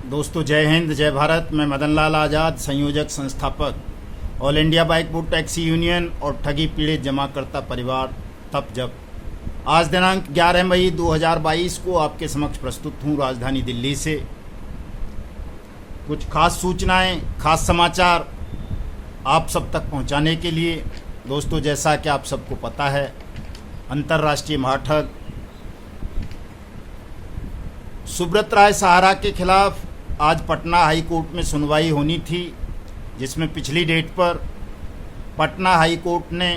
दोस्तों जय हिंद जय भारत। मैं मदन लाल आज़ाद, संयोजक संस्थापक all India bike book taxi union और ठगी पीड़ित जमाकर्ता परिवार तप जब आज दिनांक 11 मई 2022 को आपके समक्ष प्रस्तुत हूँ राजधानी दिल्ली से। कुछ खास सूचनाएं, खास समाचार आप सब तक पहुंचाने के लिए। दोस्तों जैसा कि आप सबको पता है, अंतर्राष्ट्रीय महाठग सुब्रत राय सहारा के खिलाफ आज पटना हाई कोर्ट में सुनवाई होनी थी, जिसमें पिछली डेट पर पटना हाई कोर्ट ने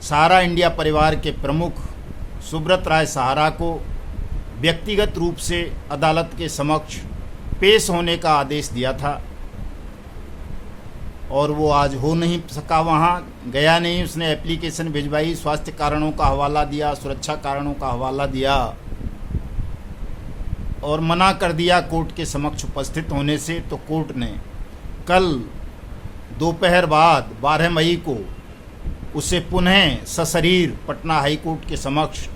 सहारा इंडिया परिवार के प्रमुख सुब्रत राय सहारा को व्यक्तिगत रूप से अदालत के समक्ष पेश होने का आदेश दिया था और वो आज हो नहीं सका, वहाँ गया नहीं। उसने एप्लीकेशन भिजवाई, स्वास्थ्य कारणों का हवाला दिया, सुरक्षा कारणों का हवाला दिया और मना कर दिया कोर्ट के समक्ष उपस्थित होने से। तो कोर्ट ने कल दोपहर बाद 12 मई को उसे पुनः सशरीर पटना हाई कोर्ट के समक्ष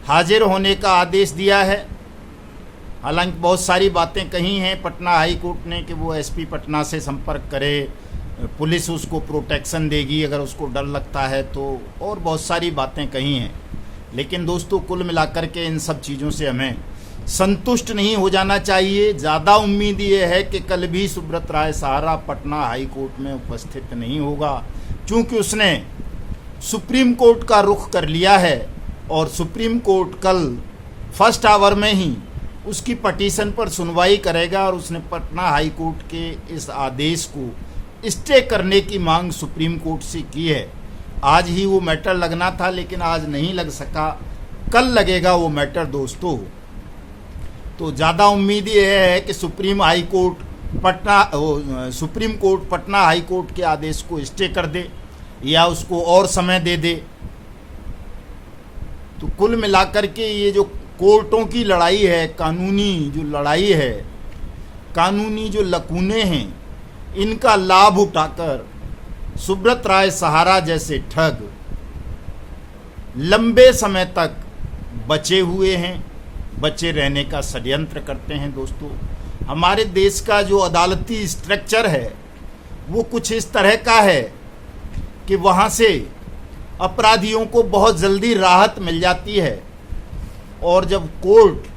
हाजिर होने का आदेश दिया है। हालांकि बहुत सारी बातें कही हैं पटना हाई कोर्ट ने कि वो एसपी पटना से संपर्क करे, पुलिस उसको प्रोटेक्शन देगी अगर उसको डर लगता है तो, और बहुत सारी बातें कही हैं। लेकिन दोस्तों कुल मिलाकर के इन सब चीज़ों से हमें संतुष्ट नहीं हो जाना चाहिए। ज़्यादा उम्मीद ये है कि कल भी सुब्रत राय सहारा पटना हाई कोर्ट में उपस्थित नहीं होगा, क्योंकि उसने सुप्रीम कोर्ट का रुख कर लिया है और सुप्रीम कोर्ट कल फर्स्ट आवर में ही उसकी पटिशन पर सुनवाई करेगा और उसने पटना हाई कोर्ट के इस आदेश को स्टे करने की मांग सुप्रीम कोर्ट से की है। आज ही वो मैटर लगना था लेकिन आज नहीं लग सका, कल लगेगा वो मैटर दोस्तों। तो ज़्यादा उम्मीद ये है कि supreme court Patna high court के आदेश को स्टे कर दे या उसको और समय दे दे। तो कुल मिलाकर के ये जो कोर्टों की लड़ाई है, कानूनी जो लड़ाई है, कानूनी जो लकूने हैं, इनका लाभ उठाकर सुब्रत राय सहारा जैसे ठग लंबे समय तक बचे हुए हैं, बचे रहने का षड्यंत्र करते हैं। दोस्तों हमारे देश का जो अदालती स्ट्रक्चर है वो कुछ इस तरह का है कि वहाँ से अपराधियों को बहुत जल्दी राहत मिल जाती है और जब कोर्ट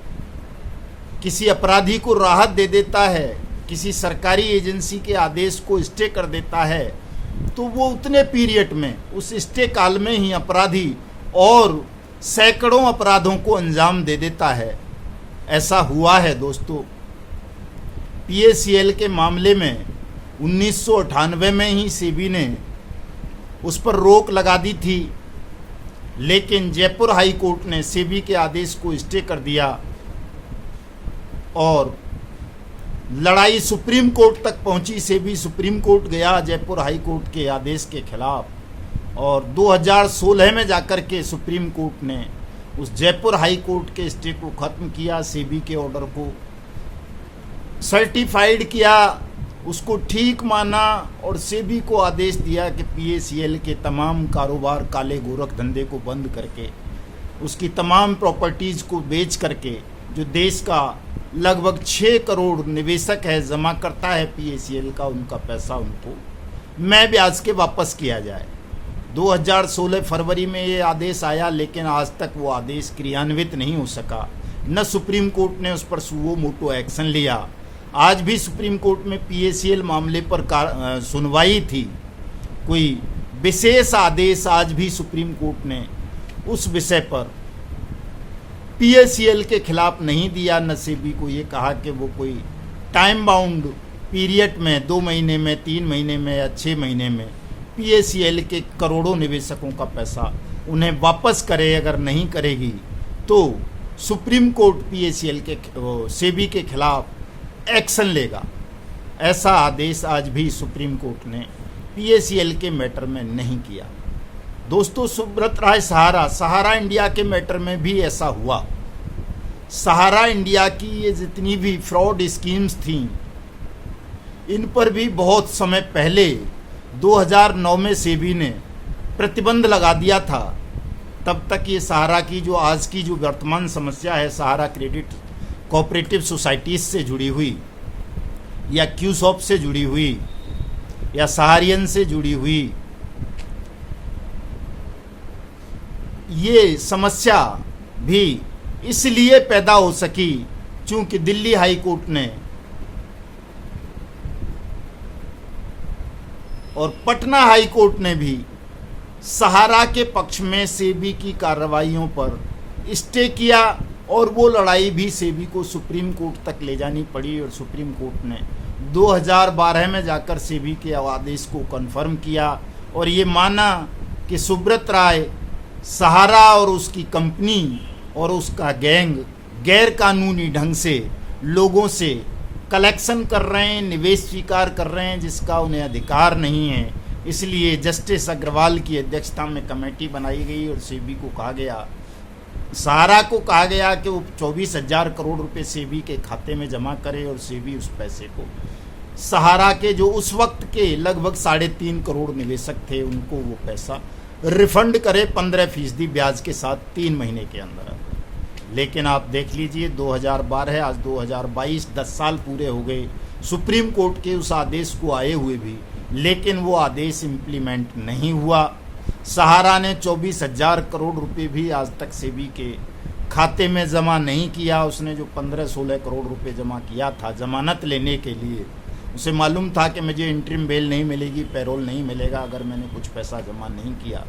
किसी अपराधी को राहत दे देता है, किसी सरकारी एजेंसी के आदेश को स्टे कर देता है, तो वो उतने पीरियड में, उस स्टे काल में ही अपराधी और सैकड़ों अपराधों को अंजाम दे देता है। ऐसा हुआ है दोस्तों। PACL के मामले में 1998 में ही सेबी ने उस पर रोक लगा दी थी, लेकिन जयपुर हाई कोर्ट ने सेबी के आदेश को स्टे कर दिया और लड़ाई सुप्रीम कोर्ट तक पहुंची। सेबी सुप्रीम कोर्ट गया जयपुर हाई कोर्ट के आदेश के खिलाफ और 2016 में जाकर के सुप्रीम कोर्ट ने उस जयपुर हाई कोर्ट के स्टे को ख़त्म किया, सेबी के ऑर्डर को सर्टिफाइड किया, उसको ठीक माना और सेबी को आदेश दिया कि PACL के तमाम कारोबार, काले गोरख धंधे को बंद करके, उसकी तमाम प्रॉपर्टीज़ को बेच करके, जो देश का लगभग 6 करोड़ निवेशक है, जमा करता है PACL का, उनका पैसा उनको मैं ब्याज के वापस किया जाए। 2016 फरवरी में ये आदेश आया, लेकिन आज तक वो आदेश क्रियान्वित नहीं हो सका। न सुप्रीम कोर्ट ने उस पर सुओ मोटो एक्शन लिया। आज भी सुप्रीम कोर्ट में PACL मामले पर सुनवाई थी, कोई विशेष आदेश आज भी सुप्रीम कोर्ट ने उस विषय पर PACL के खिलाफ नहीं दिया। न सेबी को ये कहा कि वो कोई टाइम बाउंड पीरियड में 2 महीने में, 3 महीने में या 6 महीने में PACL के करोड़ों निवेशकों का पैसा उन्हें वापस करे। अगर नहीं करेगी तो सुप्रीम कोर्ट PACL के सेबी के खिलाफ एक्शन लेगा। ऐसा आदेश आज भी सुप्रीम कोर्ट ने PACL के मैटर में नहीं किया। दोस्तों सुब्रत राय सहारा इंडिया के मैटर में भी ऐसा हुआ। सहारा इंडिया की ये जितनी भी फ्रॉड स्कीम्स थीं, इन पर भी बहुत समय पहले 2009 में सेबी ने प्रतिबंध लगा दिया था। तब तक ये सहारा की जो आज की जो वर्तमान समस्या है, सहारा क्रेडिट कोऑपरेटिव सोसाइटीज से जुड़ी हुई या क्यूसॉप से जुड़ी हुई या सहारियन से जुड़ी हुई, ये समस्या भी इसलिए पैदा हो सकी क्योंकि दिल्ली हाई कोर्ट ने और पटना हाई कोर्ट ने भी सहारा के पक्ष में सेबी की कार्रवाइयों पर स्टे किया और वो लड़ाई भी सेबी को सुप्रीम कोर्ट तक ले जानी पड़ी और सुप्रीम कोर्ट ने 2012 में जाकर सेबी के आदेश को कन्फर्म किया और ये माना कि सुब्रत राय सहारा और उसकी कंपनी और उसका गैंग गैर कानूनी ढंग से लोगों से कलेक्शन कर रहे हैं, निवेश स्वीकार कर रहे हैं जिसका उन्हें अधिकार नहीं है। इसलिए जस्टिस अग्रवाल की अध्यक्षता में कमेटी बनाई गई और सेबी को कहा गया, सहारा को कहा गया कि वो 24,000 करोड़ रुपए सेबी के खाते में जमा करे और सेबी उस पैसे को सहारा के जो उस वक्त के लगभग 3.5 करोड़ निवेशक थे उनको वो पैसा रिफंड करे 15% ब्याज के साथ 3 महीने के अंदर। लेकिन आप देख लीजिए 2012 आज 2022, 10 साल पूरे हो गए सुप्रीम कोर्ट के उस आदेश को आए हुए भी, लेकिन वो आदेश इम्प्लीमेंट नहीं हुआ। सहारा ने 24,000 करोड़ रुपए भी आज तक सेबी के खाते में जमा नहीं किया। उसने जो 15-16 करोड़ रुपए जमा किया था जमानत लेने के लिए, उसे मालूम था कि मुझे इंटरिम बेल नहीं मिलेगी, पैरोल नहीं मिलेगा अगर मैंने कुछ पैसा जमा नहीं किया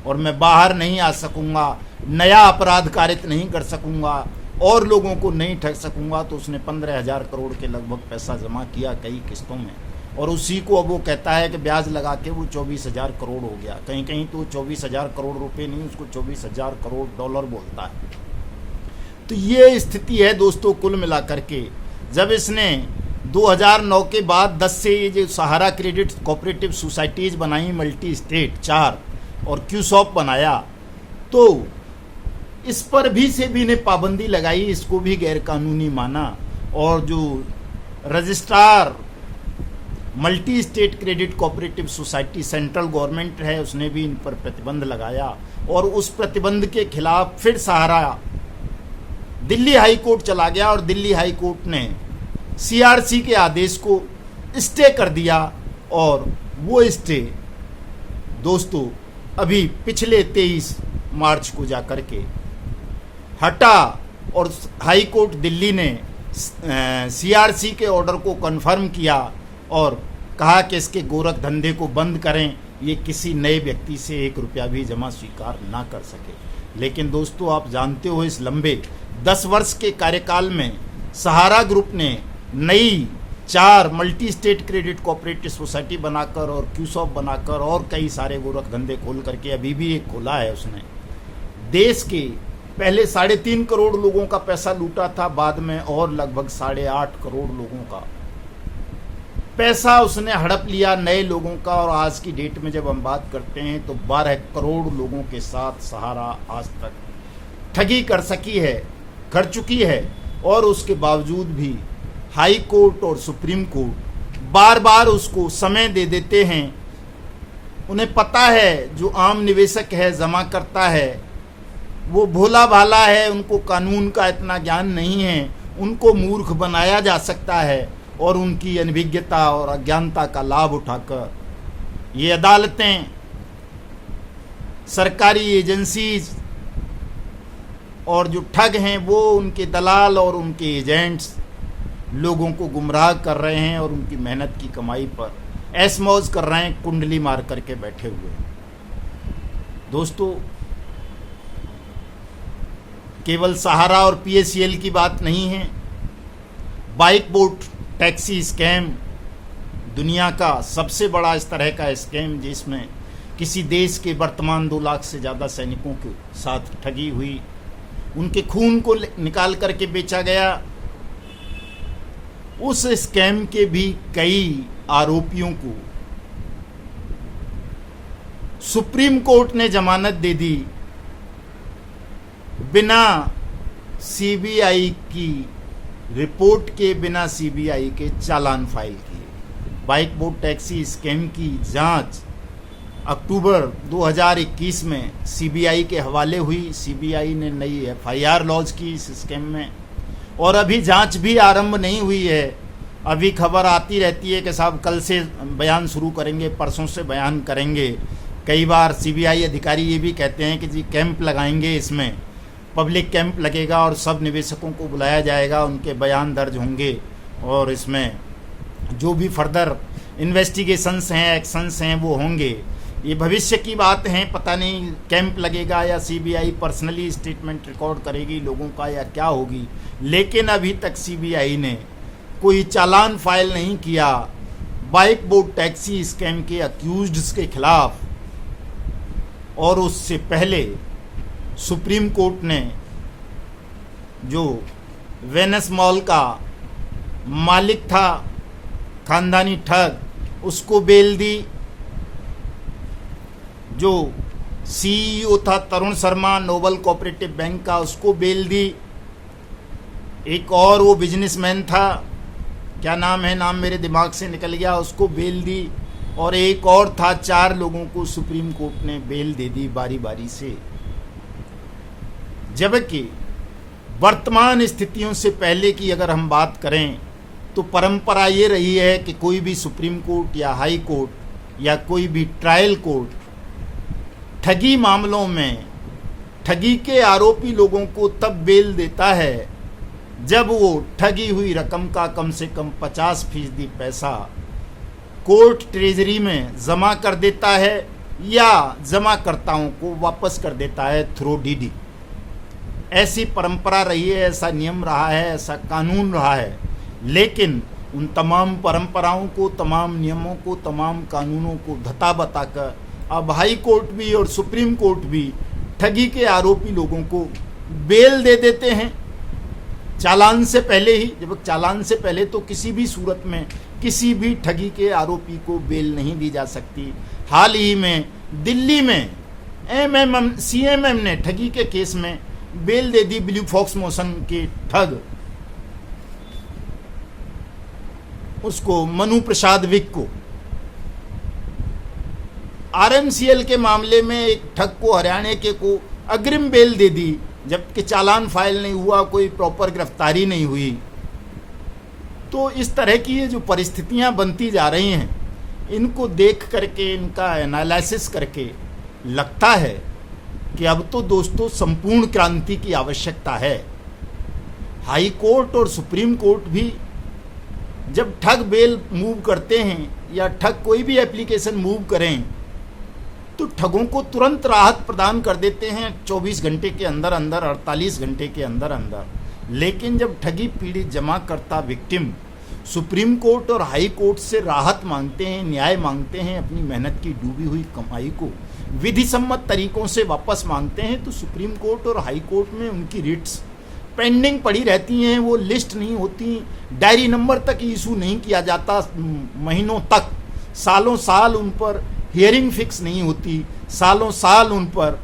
और मैं बाहर नहीं आ सकूंगा, नया अपराध कारित नहीं कर सकूंगा और लोगों को नहीं ठग सकूंगा। तो उसने 15,000 करोड़ के लगभग पैसा जमा किया कई किस्तों में और उसी को अब वो कहता है कि ब्याज लगा के वो 24,000 करोड़ हो गया। कहीं कहीं तो 24,000 करोड़ रुपए नहीं, उसको 24,000 करोड़ डॉलर बोलता है। तो ये स्थिति है दोस्तों कुल मिलाकर के। जब इसने 2009 के बाद 10 से ये जो सहारा क्रेडिट कोऑपरेटिव सोसाइटीज बनाई मल्टी स्टेट 4 और क्यूसॉप बनाया, तो इस पर भी सेबी ने पाबंदी लगाई, इसको भी गैर कानूनी माना और जो registrar multi state credit cooperative society central government है उसने भी इन पर प्रतिबंध लगाया और उस प्रतिबंध के खिलाफ फिर सहारा दिल्ली हाई कोर्ट चला गया और दिल्ली हाई कोर्ट ने सीआरसी के आदेश को स्टे कर दिया और वो स्टे दोस्तों अभी पिछले 23 मार्च को जाकर के हटा और हाई कोर्ट दिल्ली ने सीआरसी के ऑर्डर को कन्फर्म किया और कहा कि इसके गोरख धंधे को बंद करें, ये किसी नए व्यक्ति से 1 रुपया भी जमा स्वीकार ना कर सके। लेकिन दोस्तों आप जानते हो इस लंबे 10 वर्ष के कार्यकाल में सहारा ग्रुप ने नई 4 multi state credit cooperative society बनाकर और क्यूसॉप बनाकर और कई सारे गोरख धंधे खोल करके अभी भी एक खोला है। उसने देश के पहले 3.5 करोड़ लोगों का पैसा लूटा था, बाद में और लगभग 8.5 करोड़ लोगों का पैसा उसने हड़प लिया नए लोगों का। और आज की डेट में जब हम बात करते हैं तो 12 करोड़ लोगों के साथ सहारा आज तक ठगी कर चुकी है और उसके बावजूद भी हाई कोर्ट और सुप्रीम कोर्ट बार बार उसको समय दे देते हैं। उन्हें पता है जो आम निवेशक है जमा करता है वो भोला भाला है, उनको कानून का इतना ज्ञान नहीं है, उनको मूर्ख बनाया जा सकता है और उनकी अनभिज्ञता और अज्ञानता का लाभ उठाकर ये अदालतें, सरकारी एजेंसीज और जो ठग हैं वो उनके दलाल और उनके एजेंट्स लोगों को गुमराह कर रहे हैं और उनकी मेहनत की कमाई पर ऐश मौज कर रहे हैं, कुंडली मार करके बैठे हुए हैं। दोस्तों केवल सहारा और पीएसीएल की बात नहीं है, बाइक बोट टैक्सी स्कैम दुनिया का सबसे बड़ा इस तरह का स्कैम जिसमें किसी देश के वर्तमान 2 लाख से ज़्यादा सैनिकों के साथ ठगी हुई, उनके खून को निकाल करके बेचा गया। उस स्कैम के भी कई आरोपियों को सुप्रीम कोर्ट ने जमानत दे दी बिना सीबीआई की रिपोर्ट के, बिना सीबीआई के चालान फाइल किए। बाइक बोट टैक्सी स्कैम की जांच अक्टूबर 2021 में सीबीआई के हवाले हुई। सीबीआई ने नई एफआईआर लॉन्च की इस स्कैम में और अभी जांच भी आरंभ नहीं हुई है। अभी खबर आती रहती है कि साहब कल से बयान शुरू करेंगे, परसों से बयान करेंगे। कई बार सीबीआई अधिकारी ये भी कहते हैं कि जी कैंप लगाएंगे, इसमें पब्लिक कैंप लगेगा और सब निवेशकों को बुलाया जाएगा, उनके बयान दर्ज होंगे और इसमें जो भी फर्दर इन्वेस्टिगेशंस हैं, एक्शंस हैं वो होंगे। ये भविष्य की बात है, पता नहीं कैंप लगेगा या सीबीआई पर्सनली स्टेटमेंट रिकॉर्ड करेगी लोगों का या क्या होगी। लेकिन अभी तक सीबीआई ने कोई चालान फाइल नहीं किया बाइक बोट टैक्सी स्कैम के अक्यूज्ड्स के खिलाफ। और उससे पहले सुप्रीम कोर्ट ने जो वेनस मॉल का मालिक था, खानदानी ठग, उसको बेल दी। जो सीईओ था तरुण शर्मा नोबल कोऑपरेटिव बैंक का, उसको बेल दी। एक और वो बिजनेसमैन था, क्या नाम है, नाम मेरे दिमाग से निकल गया, उसको बेल दी। और एक और था, 4 लोगों को सुप्रीम कोर्ट ने बेल दे दी बारी बारी से। जबकि वर्तमान स्थितियों से पहले की अगर हम बात करें तो परंपरा ये रही है कि कोई भी सुप्रीम कोर्ट या हाई कोर्ट या कोई भी ट्रायल कोर्ट ठगी मामलों में ठगी के आरोपी लोगों को तब बेल देता है जब वो ठगी हुई रकम का कम से कम 50% पैसा कोर्ट ट्रेजरी में जमा कर देता है या जमाकर्ताओं को वापस कर देता है थ्रू डीडी। ऐसी परंपरा रही है, ऐसा नियम रहा है, ऐसा कानून रहा है। लेकिन उन तमाम परंपराओं को, तमाम नियमों को, तमाम कानूनों को धता बताकर अब हाई कोर्ट भी और सुप्रीम कोर्ट भी ठगी के आरोपी लोगों को बेल दे देते हैं चालान से पहले ही। जब चालान से पहले तो किसी भी सूरत में किसी भी ठगी के आरोपी को बेल नहीं दी जा सकती। हाल ही में दिल्ली में सीएमएम ने ठगी के केस में बेल दे दी ब्लू फॉक्स मोशन के ठग उसको मनु प्रसाद विक को। आरएमसीएल के मामले में एक ठग को, हरियाणा के को अग्रिम बेल दे दी जबकि चालान फाइल नहीं हुआ, कोई प्रॉपर गिरफ्तारी नहीं हुई। तो इस तरह की ये जो परिस्थितियां बनती जा रही हैं, इनको देख करके, इनका एनालिसिस करके लगता है कि अब तो दोस्तों संपूर्ण क्रांति की आवश्यकता है। हाई कोर्ट और सुप्रीम कोर्ट भी जब ठग बेल मूव करते हैं या ठग कोई भी एप्लीकेशन मूव करें तो ठगों को तुरंत राहत प्रदान कर देते हैं 24 घंटे के अंदर अंदर, 48 घंटे के अंदर अंदर। लेकिन जब ठगी पीड़ित जमाकर्ता विक्टिम सुप्रीम कोर्ट और हाई कोर्ट से राहत मांगते हैं, न्याय मांगते हैं, अपनी मेहनत की डूबी हुई कमाई को विधि सम्मत तरीकों से वापस मांगते हैं, तो सुप्रीम कोर्ट और हाई कोर्ट में उनकी रिट्स पेंडिंग पड़ी रहती हैं। वो लिस्ट नहीं होती, डायरी नंबर तक इशू नहीं किया जाता, महीनों तक, सालों साल उन पर हियरिंग फिक्स नहीं होती, सालों साल उन पर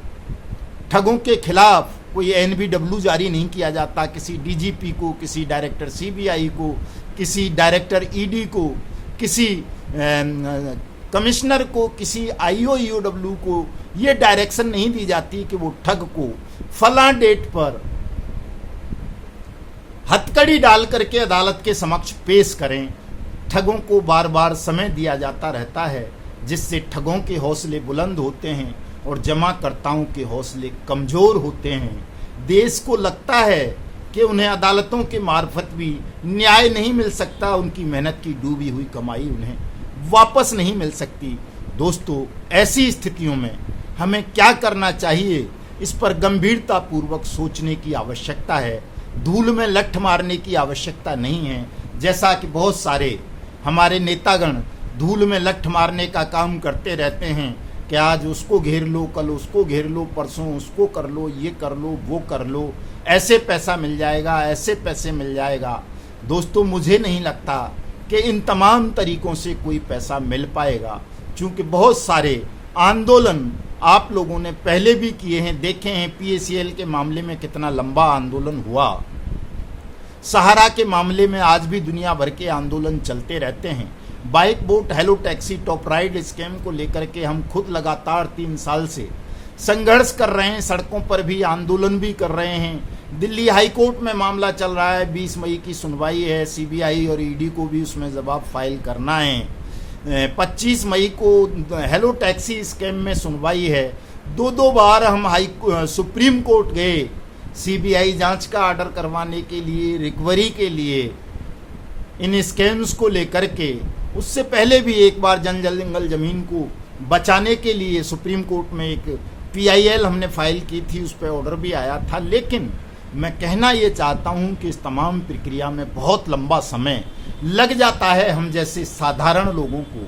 ठगों के खिलाफ कोई एनबीडब्ल्यू जारी नहीं किया जाता, किसी डीजीपी को, किसी डायरेक्टर सीबीआई को, किसी डायरेक्टर ईडी को, किसी कमिश्नर को, किसी आईओ को ये डायरेक्शन नहीं दी जाती कि वो ठग को फला डेट पर हथकड़ी डाल करके अदालत के समक्ष पेश करें। ठगों को बार बार समय दिया जाता रहता है, जिससे ठगों के हौसले बुलंद होते हैं और जमाकर्ताओं के हौसले कमज़ोर होते हैं। देश को लगता है कि उन्हें अदालतों के मार्फत भी न्याय नहीं मिल सकता, उनकी मेहनत की डूबी हुई कमाई उन्हें वापस नहीं मिल सकती। दोस्तों, ऐसी स्थितियों में हमें क्या करना चाहिए, इस पर गंभीरतापूर्वक सोचने की आवश्यकता है। धूल में लठ मारने की आवश्यकता नहीं है, जैसा कि बहुत सारे हमारे नेतागण धूल में लठ मारने का काम करते रहते हैं कि आज उसको घेर लो, कल उसको घेर लो, परसों उसको कर लो, ये कर लो, वो कर लो, ऐसे पैसा मिल जाएगा, ऐसे पैसे मिल जाएगा। दोस्तों, मुझे नहीं लगता कि इन तमाम तरीकों से कोई पैसा मिल पाएगा, क्योंकि बहुत सारे आंदोलन आप लोगों ने पहले भी किए हैं, देखे हैं। पीएसीएल के मामले में कितना लंबा आंदोलन हुआ, सहारा के मामले में आज भी दुनिया भर के आंदोलन चलते रहते हैं। Bike boat hello taxi top ride scam को लेकर के हम खुद लगातार 3 साल से संघर्ष कर रहे हैं, सड़कों पर भी आंदोलन भी कर रहे हैं। दिल्ली हाई कोर्ट में मामला चल रहा है, 20 मई की सुनवाई है, सीबीआई और ईडी को भी उसमें जवाब फाइल करना है। 25 मई को हेलो टैक्सी स्कैम में सुनवाई है। दो बार हम सुप्रीम कोर्ट गए सीबीआई जांच का ऑर्डर करवाने के लिए, रिकवरी के लिए, इन स्कैम्स को लेकर के। उससे पहले भी एक बार जंगल जमीन को बचाने के लिए सुप्रीम कोर्ट में एक PIL हमने फाइल की थी, उस पर ऑर्डर भी आया था। लेकिन मैं कहना ये चाहता हूँ कि इस तमाम प्रक्रिया में बहुत लंबा समय लग जाता है। हम जैसे साधारण लोगों को,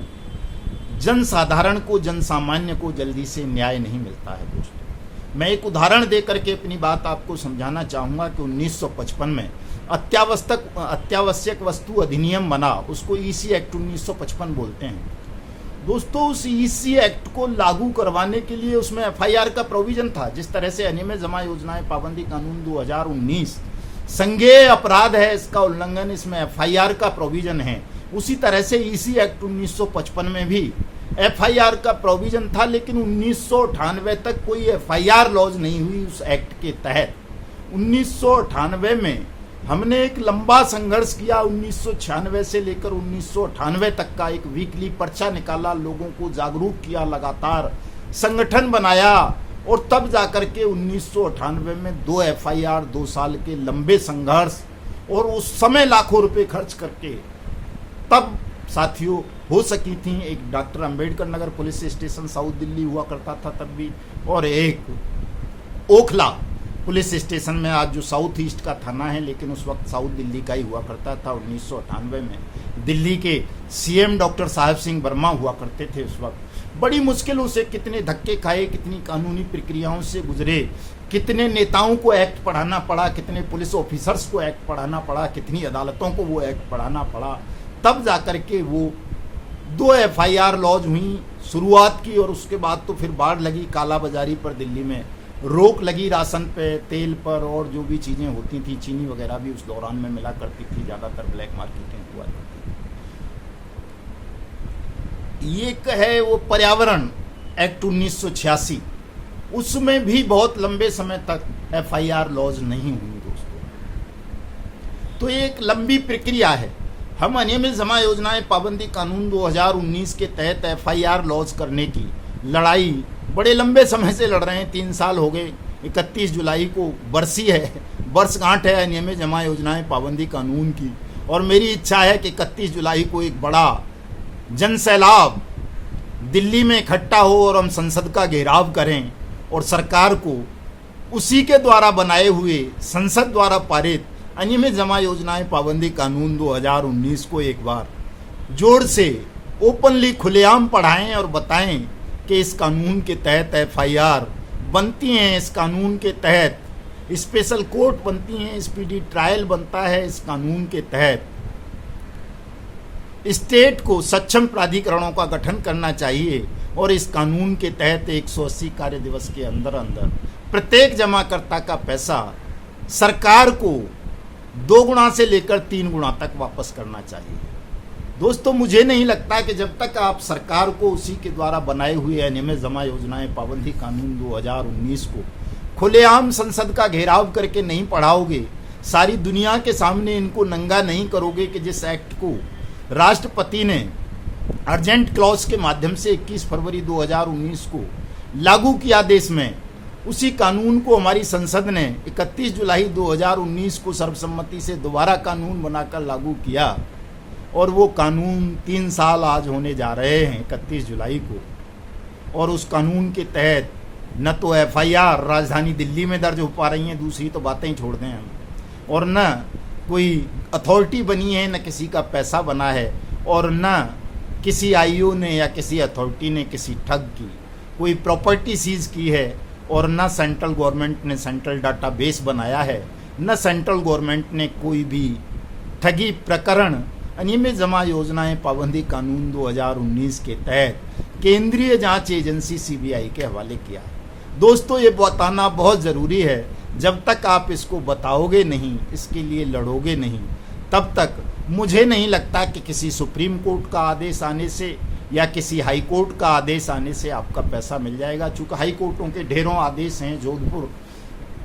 जनसाधारण को, जनसामान्य को जल्दी से न्याय नहीं मिलता है। दोस्तों, मैं एक उदाहरण दे करके अपनी बात आपको समझाना चाहूँगा कि 1955 में अत्यावश्यक वस्तु अधिनियम बना, उसको EC एक्ट 1955 बोलते हैं। दोस्तों, उस EC एक्ट को लागू करवाने के लिए उसमें FIR का प्रोविजन था। जिस तरह से अनियमित जमा योजनाएं पाबंदी कानून 2019 संज्ञेय अपराध है, इसका उल्लंघन, इसमें FIR का प्रोविजन है, उसी तरह से EC एक्ट 1955 में भी FIR का प्रोविजन था। लेकिन 1998 तक कोई FIR लॉज नहीं हुई उस एक्ट के तहत। 1998 में हमने एक लंबा संघर्ष किया। 1996 से लेकर 1998 तक का एक वीकली पर्चा निकाला, लोगों को जागरूक किया, लगातार संगठन बनाया, और तब जाकर के 1998 में 2 FIR, 2 साल के लंबे संघर्ष, और उस समय लाखों रुपए खर्च करके तब साथियों हो सकी थी। एक doctor Ambedkar Nagar police station south Delhi हुआ करता था तब भी, और एक ओखला पुलिस स्टेशन में, आज जो साउथ ईस्ट का थाना है, लेकिन उस वक्त साउथ दिल्ली का ही हुआ करता था। 1998 में दिल्ली के CM डॉक्टर साहब सिंह वर्मा हुआ करते थे उस वक्त। बड़ी मुश्किलों से कितने धक्के खाए, कितनी कानूनी प्रक्रियाओं से गुजरे, कितने नेताओं को एक्ट पढ़ाना पड़ा, कितने पुलिस ऑफिसर्स को एक्ट पढ़ाना पड़ा, कितनी अदालतों को वो एक्ट पढ़ाना पड़ा, तब जाकर के वो 2 FIR लॉज हुई, शुरुआत की। और उसके बाद तो फिर बाढ़ लगी, कालाबाजारी पर दिल्ली में रोक लगी, राशन पे, तेल पर, और जो भी चीज़ें होती थी, चीनी वगैरह भी उस दौरान में मिला करती थी, ज़्यादातर ब्लैक मार्केटिंग हुआ करती थी। एक है वो पर्यावरण एक्ट 1986, उसमें भी बहुत लंबे समय तक FIR लॉज नहीं हुई दोस्तों। तो एक लंबी प्रक्रिया है। हम अनियमित जमा योजनाएं पाबंदी कानून 2019 के तहत FIR लॉज करने की लड़ाई बड़े लंबे समय से लड़ रहे हैं। 3 साल हो गए। 31 जुलाई को बरसी है, वर्षगांठ है अनियमित जमा योजनाएं पाबंदी कानून की, और मेरी इच्छा है कि 31 जुलाई को एक बड़ा जनसैलाब दिल्ली में इकट्ठा हो और हम संसद का घेराव करें और सरकार को उसी के द्वारा बनाए हुए, संसद द्वारा पारित अनियमित जमा योजनाएं पाबंदी कानून 2019 को एक बार जोर से ओपनली खुलेआम पढ़ाएं और बताएं कि इस कानून के तहत FIR बनती हैं, इस कानून के तहत स्पेशल कोर्ट बनती हैं, स्पीडी ट्रायल बनता है। इस कानून के तहत स्टेट को सक्षम प्राधिकरणों का गठन करना चाहिए, और इस कानून के तहत 180 कार्य दिवस के अंदर अंदर प्रत्येक जमाकर्ता का पैसा सरकार को 2 गुना से लेकर 3 गुना तक वापस करना चाहिए। दोस्तों, मुझे नहीं लगता कि जब तक आप सरकार को उसी के द्वारा बनाए हुए अनियमित जमा योजनाएं पाबंदी कानून 2019 को खुलेआम संसद का घेराव करके नहीं पढ़ाओगे, सारी दुनिया के सामने इनको नंगा नहीं करोगे कि जिस एक्ट को राष्ट्रपति ने अर्जेंट क्लॉज के माध्यम से 21 फरवरी 2019 को लागू किया देश में, उसी कानून को हमारी संसद ने 31 जुलाई 2019 को सर्वसम्मति से दोबारा कानून बनाकर लागू किया, और वो कानून 3 साल आज होने जा रहे हैं 31 जुलाई को। और उस कानून के तहत न तो FIR राजधानी दिल्ली में दर्ज हो पा रही हैं, दूसरी तो बातें ही छोड़ दें हम, और न कोई अथॉरिटी बनी है, न किसी का पैसा बना है, और न किसी IO ने या किसी अथॉरिटी ने किसी ठग की कोई प्रॉपर्टी सीज की है, और न सेंट्रल गवर्नमेंट ने सेंट्रल डाटाबेस बनाया है, न सेंट्रल गवर्नमेंट ने कोई भी ठगी प्रकरण अनियमित जमा योजनाएं पाबंदी कानून 2019 के तहत केंद्रीय जांच एजेंसी CBI के हवाले किया। दोस्तों, ये बताना बहुत ज़रूरी है। जब तक आप इसको बताओगे नहीं, इसके लिए लड़ोगे नहीं, तब तक मुझे नहीं लगता कि किसी सुप्रीम कोर्ट का आदेश आने से या किसी हाई कोर्ट का आदेश आने से आपका पैसा मिल जाएगा। चूँकि हाई कोर्टों के ढेरों आदेश हैं, जोधपुर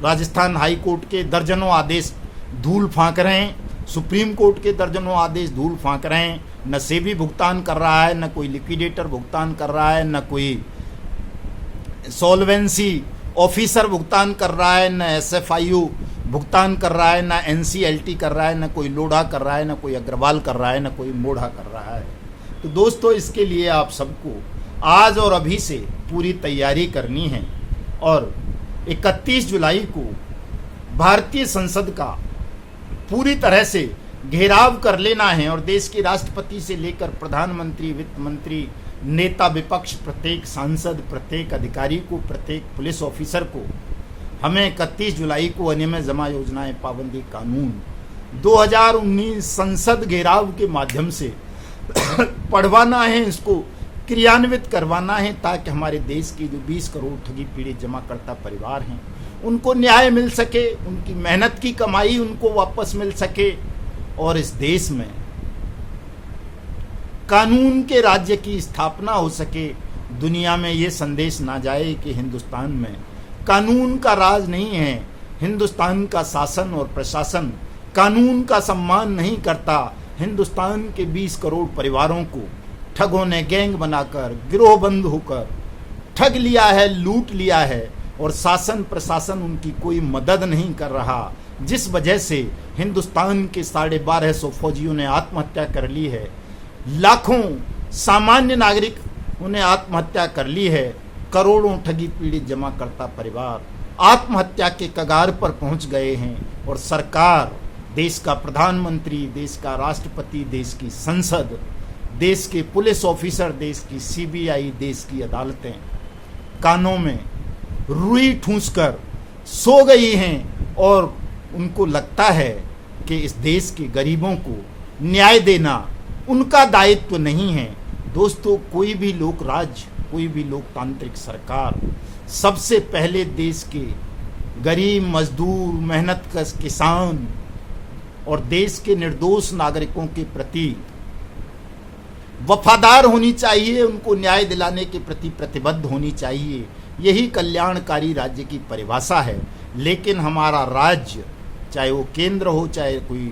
राजस्थान हाई कोर्ट के दर्जनों आदेश धूल फांक रहे हैं, सुप्रीम कोर्ट के दर्जनों आदेश धूल फांक रहे हैं। न सेबी भुगतान कर रहा है, न कोई लिक्विडेटर भुगतान कर रहा है, न कोई सॉल्वेंसी ऑफिसर भुगतान कर रहा है, न SFIU भुगतान कर रहा है, न NCLT कर रहा है, न कोई लोढ़ा कर रहा है, न कोई अग्रवाल कर रहा है, न कोई मोढ़ा कर रहा है। तो दोस्तों, इसके लिए आप सबको आज और अभी से पूरी तैयारी करनी है और 31 जुलाई को भारतीय संसद का पूरी तरह से घेराव कर लेना है और देश के राष्ट्रपति से लेकर प्रधानमंत्री, वित्त मंत्री, नेता विपक्ष, प्रत्येक सांसद, प्रत्येक अधिकारी को, प्रत्येक पुलिस ऑफिसर को हमें 31 जुलाई को अनियमित जमा योजनाएं पाबंदी कानून 2019 संसद घेराव के माध्यम से पढ़वाना है, इसको क्रियान्वित करवाना है, ताकि हमारे देश की जो 20 करोड़ ठगी पीड़ित जमाकर्ता परिवार हैं उनको न्याय मिल सके, उनकी मेहनत की कमाई उनको वापस मिल सके और इस देश में कानून के राज्य की स्थापना हो सके। दुनिया में ये संदेश ना जाए कि हिंदुस्तान में कानून का राज नहीं है, हिंदुस्तान का शासन और प्रशासन कानून का सम्मान नहीं करता। हिंदुस्तान के 20 करोड़ परिवारों को ठगों ने गैंग बनाकर, गिरोहबंद होकर ठग लिया है, लूट लिया है और शासन प्रशासन उनकी कोई मदद नहीं कर रहा, जिस वजह से हिंदुस्तान के 1250 फौजियों ने आत्महत्या कर ली है, लाखों सामान्य नागरिक उन्हें आत्महत्या कर ली है, करोड़ों ठगी पीड़ित जमाकर्ता परिवार आत्महत्या के कगार पर पहुंच गए हैं और सरकार, देश का प्रधानमंत्री, देश का राष्ट्रपति, देश की संसद, देश के पुलिस ऑफिसर, देश की CBI, देश की अदालतें कानों में रुई ठूंसकर सो गई हैं और उनको लगता है कि इस देश के गरीबों को न्याय देना उनका दायित्व नहीं है। दोस्तों, कोई भी लोक राज्य, कोई भी लोकतांत्रिक सरकार सबसे पहले देश के गरीब, मजदूर, मेहनतकश किसान और देश के निर्दोष नागरिकों के प्रति वफादार होनी चाहिए, उनको न्याय दिलाने के प्रति प्रतिबद्ध होनी चाहिए। यही कल्याणकारी राज्य की परिभाषा है। लेकिन हमारा राज्य, चाहे वो केंद्र हो, चाहे कोई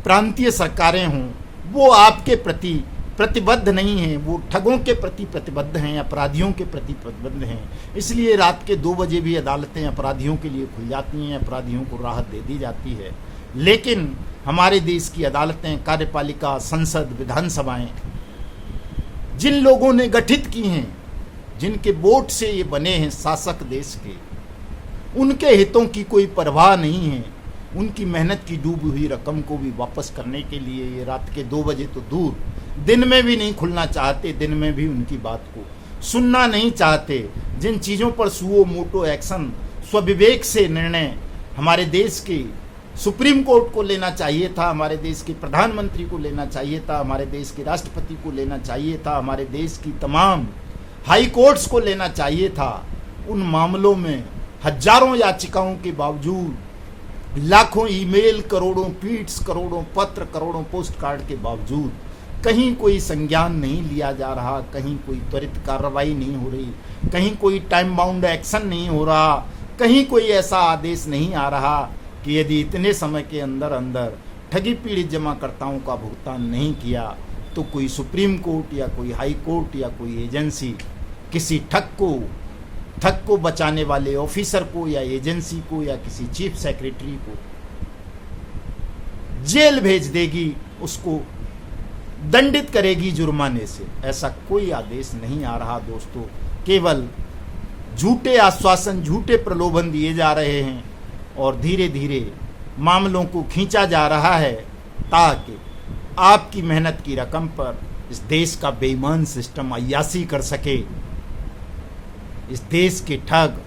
प्रांतीय सरकारें हों, वो आपके प्रति प्रतिबद्ध नहीं हैं, वो ठगों के प्रति प्रतिबद्ध हैं, अपराधियों के प्रति प्रतिबद्ध हैं। इसलिए रात के 2 बजे भी अदालतें अपराधियों के लिए खुल जाती हैं, अपराधियों को राहत दे दी जाती है। लेकिन हमारे देश की अदालतें, कार्यपालिका, संसद, विधानसभाएं जिन लोगों ने गठित की हैं, जिनके वोट से ये बने हैं शासक देश के, उनके हितों की कोई परवाह नहीं है। उनकी मेहनत की डूबी हुई रकम को भी वापस करने के लिए ये रात के 2 बजे तो दूर, दिन में भी नहीं खुलना चाहते, दिन में भी उनकी बात को सुनना नहीं चाहते। जिन चीज़ों पर सुओ मोटो एक्शन, स्वविवेक से निर्णय हमारे देश के सुप्रीम कोर्ट को लेना चाहिए था, हमारे देश के प्रधानमंत्री को लेना चाहिए था, हमारे देश के राष्ट्रपति को लेना चाहिए था, हमारे देश की तमाम हाई कोर्ट्स को लेना चाहिए था, उन मामलों में हजारों याचिकाओं के बावजूद, लाखों ईमेल, करोड़ों ट्वीट्स, करोड़ों पत्र, करोड़ों पोस्ट कार्ड के बावजूद कहीं कोई संज्ञान नहीं लिया जा रहा, कहीं कोई त्वरित कार्रवाई नहीं हो रही, कहीं कोई टाइम बाउंड एक्शन नहीं हो रहा, कहीं कोई ऐसा आदेश नहीं आ रहा कि यदि इतने समय के अंदर अंदर ठगी पीड़ित जमाकर्ताओं का भुगतान नहीं किया तो कोई सुप्रीम कोर्ट या कोई हाई कोर्ट या कोई एजेंसी किसी ठग को बचाने वाले ऑफिसर को या एजेंसी को या किसी चीफ सेक्रेटरी को जेल भेज देगी, उसको दंडित करेगी जुर्माने से। ऐसा कोई आदेश नहीं आ रहा दोस्तों। केवल झूठे आश्वासन, झूठे प्रलोभन दिए जा रहे हैं और धीरे धीरे मामलों को खींचा जा रहा है ताकि आपकी मेहनत की रकम पर इस देश का बेईमान सिस्टम अय्याशी कर सके। इस देश के ठग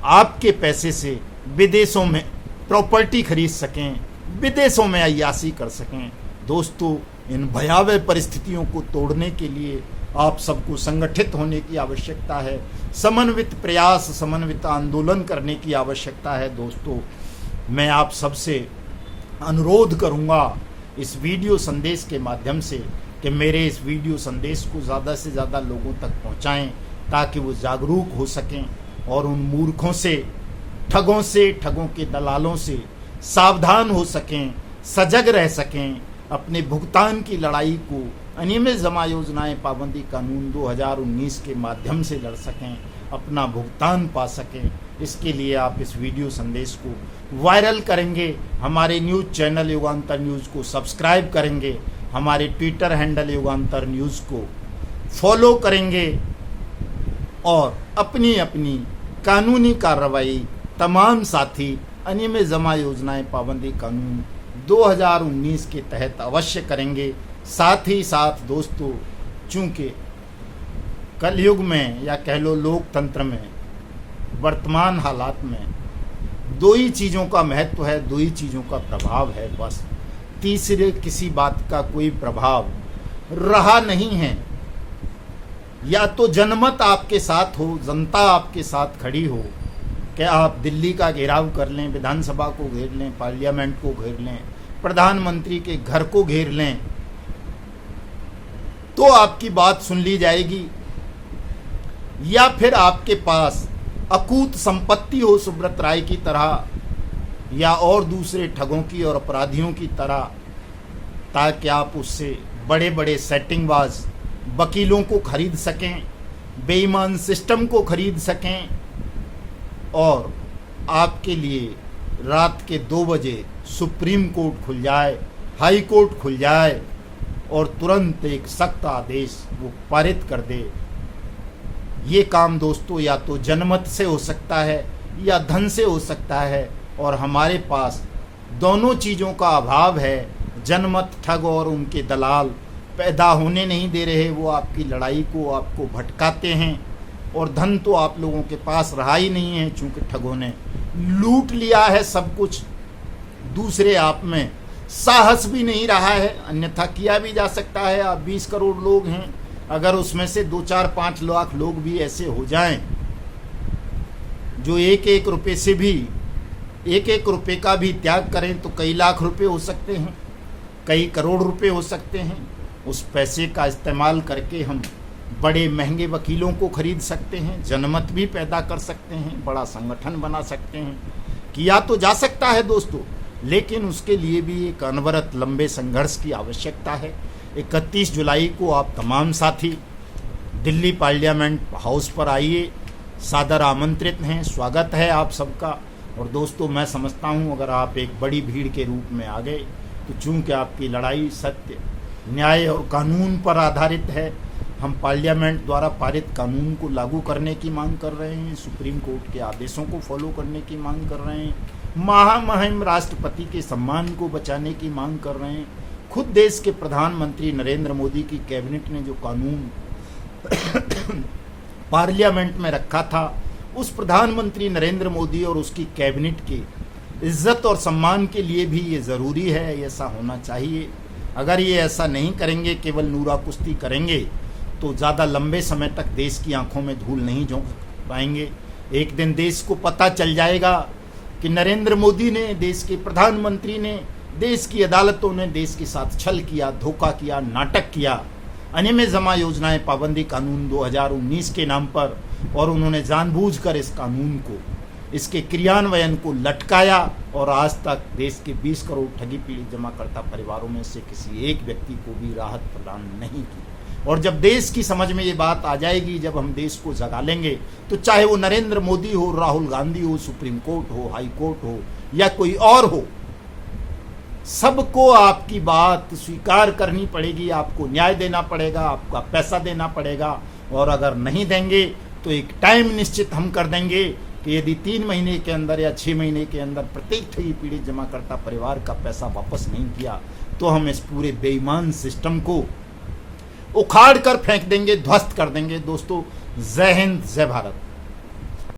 आपके पैसे से विदेशों में प्रॉपर्टी खरीद सकें, विदेशों में अय्याशी कर सकें। दोस्तों, इन भयावह परिस्थितियों को तोड़ने के लिए आप सबको संगठित होने की आवश्यकता है, समन्वित प्रयास, समन्वित आंदोलन करने की आवश्यकता है। दोस्तों, मैं आप सबसे अनुरोध करूंगा इस वीडियो संदेश के माध्यम से कि मेरे इस वीडियो संदेश को ज़्यादा से ज़्यादा लोगों तक पहुंचाएं, ताकि वो जागरूक हो सकें और उन मूर्खों से, ठगों के दलालों से सावधान हो सकें, सजग रह सकें, अपने भुगतान की लड़ाई को अनियमित जमा योजनाएं पाबंदी कानून 2019 के माध्यम से लड़ सकें, अपना भुगतान पा सकें। इसके लिए आप इस वीडियो संदेश को वायरल करेंगे, हमारे न्यूज़ चैनल युगांतर न्यूज़ को सब्सक्राइब करेंगे, हमारे ट्विटर हैंडल युगांतर न्यूज़ को फॉलो करेंगे और अपनी अपनी कानूनी कार्रवाई तमाम साथी अनियमित जमा योजनाएं पाबंदी कानून 2019 के तहत अवश्य करेंगे। साथ ही साथ दोस्तों, चूँकि कलयुग में या कह लो लोकतंत्र में, वर्तमान हालात में दो ही चीज़ों का महत्व है, दो ही चीज़ों का प्रभाव है, बस तीसरे किसी बात का कोई प्रभाव रहा नहीं है। या तो जनमत आपके साथ हो, जनता आपके साथ खड़ी हो कि आप दिल्ली का घेराव कर लें, विधानसभा को घेर लें, पार्लियामेंट को घेर लें, प्रधानमंत्री के घर को घेर लें, तो आपकी बात सुन ली जाएगी। या फिर आपके पास अकूत संपत्ति हो सुब्रत राय की तरह या और दूसरे ठगों की और अपराधियों की तरह, ताकि आप उससे बड़े बड़े सेटिंगबाज वकीलों को खरीद सकें, बेईमान सिस्टम को खरीद सकें और आपके लिए रात के 2 बजे सुप्रीम कोर्ट खुल जाए, हाई कोर्ट खुल जाए और तुरंत एक सख्त आदेश वो पारित कर दे। ये काम दोस्तों या तो जनमत से हो सकता है या धन से हो सकता है, और हमारे पास दोनों चीज़ों का अभाव है। जनमत ठग और उनके दलाल पैदा होने नहीं दे रहे, वो आपकी लड़ाई को आपको भटकाते हैं, और धन तो आप लोगों के पास रहा ही नहीं है, चूँकि ठगों ने लूट लिया है सब कुछ। दूसरे आप में साहस भी नहीं रहा है, अन्यथा किया भी जा सकता है। आप 20 करोड़ लोग हैं, अगर उसमें से 2, 4, 5 लाख लोग भी ऐसे हो जाएं जो एक रुपये से भी, एक रुपये का भी त्याग करें, तो कई लाख रुपए हो सकते हैं, कई करोड़ रुपए हो सकते हैं। उस पैसे का इस्तेमाल करके हम बड़े महंगे वकीलों को खरीद सकते हैं, जनमत भी पैदा कर सकते हैं, बड़ा संगठन बना सकते हैं। किया तो जा सकता है दोस्तों, लेकिन उसके लिए भी एक अनवरत लंबे संघर्ष की आवश्यकता है। 31 जुलाई को आप तमाम साथी दिल्ली पार्लियामेंट हाउस पर आइए, सादर आमंत्रित हैं, स्वागत है आप सबका। और दोस्तों, मैं समझता हूं अगर आप एक बड़ी भीड़ के रूप में आ गए, तो चूँकि आपकी लड़ाई सत्य, न्याय और कानून पर आधारित है, हम पार्लियामेंट द्वारा पारित कानून को लागू करने की मांग कर रहे हैं, सुप्रीम कोर्ट के आदेशों को फॉलो करने की मांग कर रहे हैं, महामहिम राष्ट्रपति के सम्मान को बचाने की मांग कर रहे हैं। खुद देश के प्रधानमंत्री नरेंद्र मोदी की कैबिनेट ने जो कानून पार्लियामेंट में रखा था, उस प्रधानमंत्री नरेंद्र मोदी और उसकी कैबिनेट की इज्जत और सम्मान के लिए भी ये ज़रूरी है, ऐसा होना चाहिए। अगर ये ऐसा नहीं करेंगे, केवल नूरा कुश्ती करेंगे, तो ज़्यादा लंबे समय तक देश की आंखों में धूल नहीं झोंक पाएंगे। एक दिन देश को पता चल जाएगा कि नरेंद्र मोदी ने, देश के प्रधानमंत्री ने, देश की अदालतों ने देश के साथ छल किया, धोखा किया, नाटक किया, अनियमित जमा योजनाएं पाबंदी कानून 2019 के नाम पर, और उन्होंने जानबूझकर इस कानून को, इसके क्रियान्वयन को लटकाया, और आज तक देश के 20 करोड़ ठगी पीड़ित जमाकर्ता परिवारों में से किसी एक व्यक्ति को भी राहत प्रदान नहीं की। और जब देश की समझ में ये बात आ जाएगी, जब हम देश को जगा लेंगे, तो चाहे वो नरेंद्र मोदी हो, राहुल गांधी हो, सुप्रीम कोर्ट हो, हाई कोर्ट हो या कोई और हो, सबको आपकी बात स्वीकार करनी पड़ेगी, आपको न्याय देना पड़ेगा, आपका पैसा देना पड़ेगा। और अगर नहीं देंगे तो एक टाइम निश्चित हम कर देंगे कि यदि 3 महीने के अंदर या 6 महीने के अंदर प्रत्येक ठगी पीड़ित जमाकर्ता परिवार का पैसा वापस नहीं किया, तो हम इस पूरे बेईमान सिस्टम को उखाड़ कर फेंक देंगे, ध्वस्त कर देंगे। दोस्तों, जय हिंद, जय भारत।